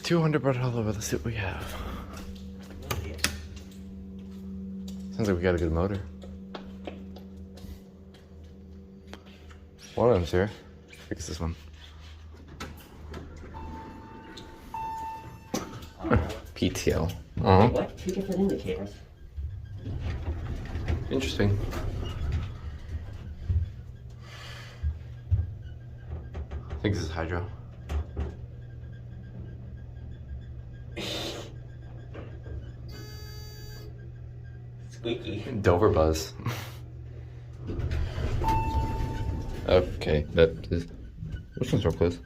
200 Broadhollow, but let's see what we have. Sounds like we got a good motor. One of them's here. I think it's this one. PTL. What? Two different indicators. Interesting. I think this is hydro. Squeaky. Dover buzz. Okay, that is. Which one's more close?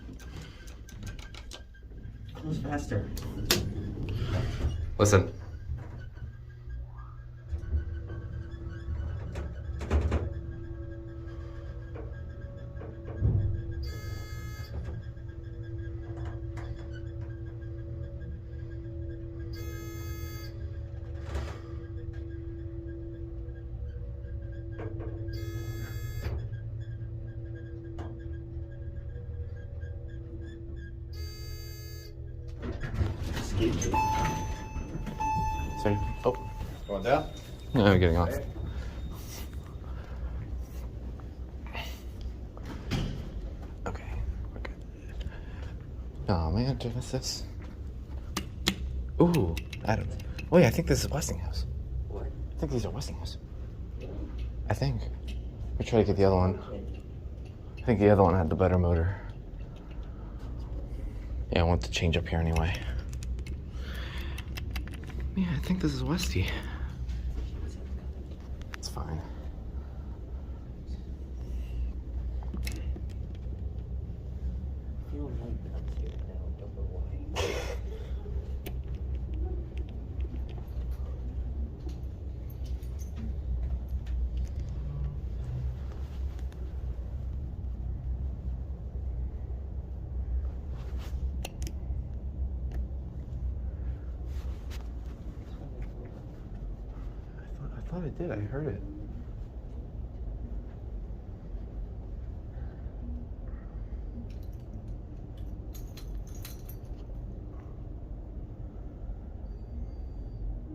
Close faster. Listen. Sorry. Oh. Going down? No, I'm getting off. Okay, we're good. Oh man, did I miss this? Ooh, Adam. Wait, I think this is Westinghouse. What? I think these are Westinghouse. I think. We'll try to get the other one. I think the other one had the better motor. Yeah, I want to change up here anyway. Yeah, I think this is Westy. It's fine. You don't like that up here now, I don't know why. I thought it did. I heard it.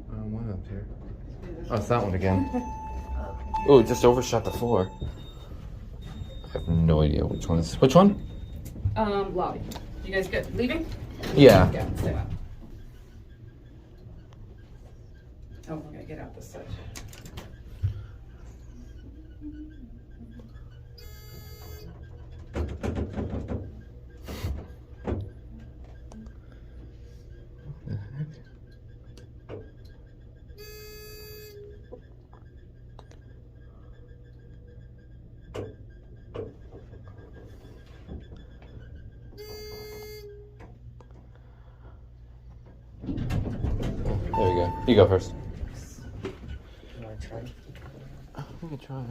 One of them's here. Oh, it's that one again. Oh, it just overshot the floor. I have no idea which one is. Which one? Lobby. You guys good? Leaving? Yeah. Yeah, stay out. Oh, we're gonna get out this side. There we go. You go first. You wanna try? We can try.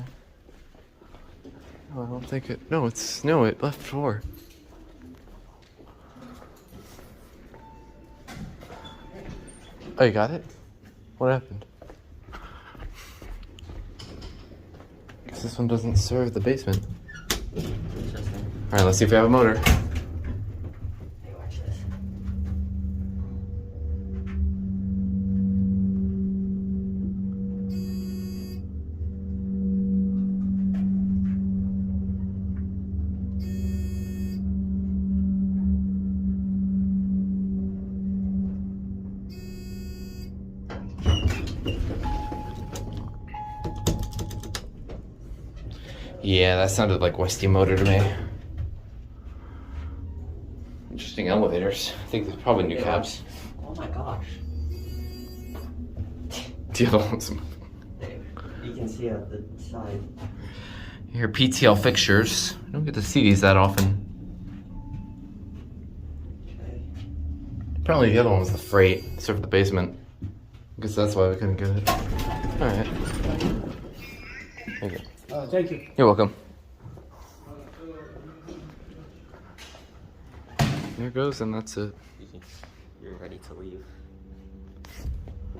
No, I don't think it. No, it's no. It left 4. Oh, you got it? What happened? Because this one doesn't serve the basement. Interesting. All right, let's see if we have a motor. Hey, watch this. Yeah, that sounded like Westy motor to me. Interesting elevators. I think there's probably new cabs. Oh my gosh. The other one's There. You can see out the side. here. PTL fixtures. I don't get to see these that often. Okay. Apparently the other one was the freight, served the basement. I guess that's why we couldn't get it. All right. There you go. Thank you. You're welcome. There it goes, and that's it. You're ready to leave.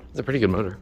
It's a pretty good motor.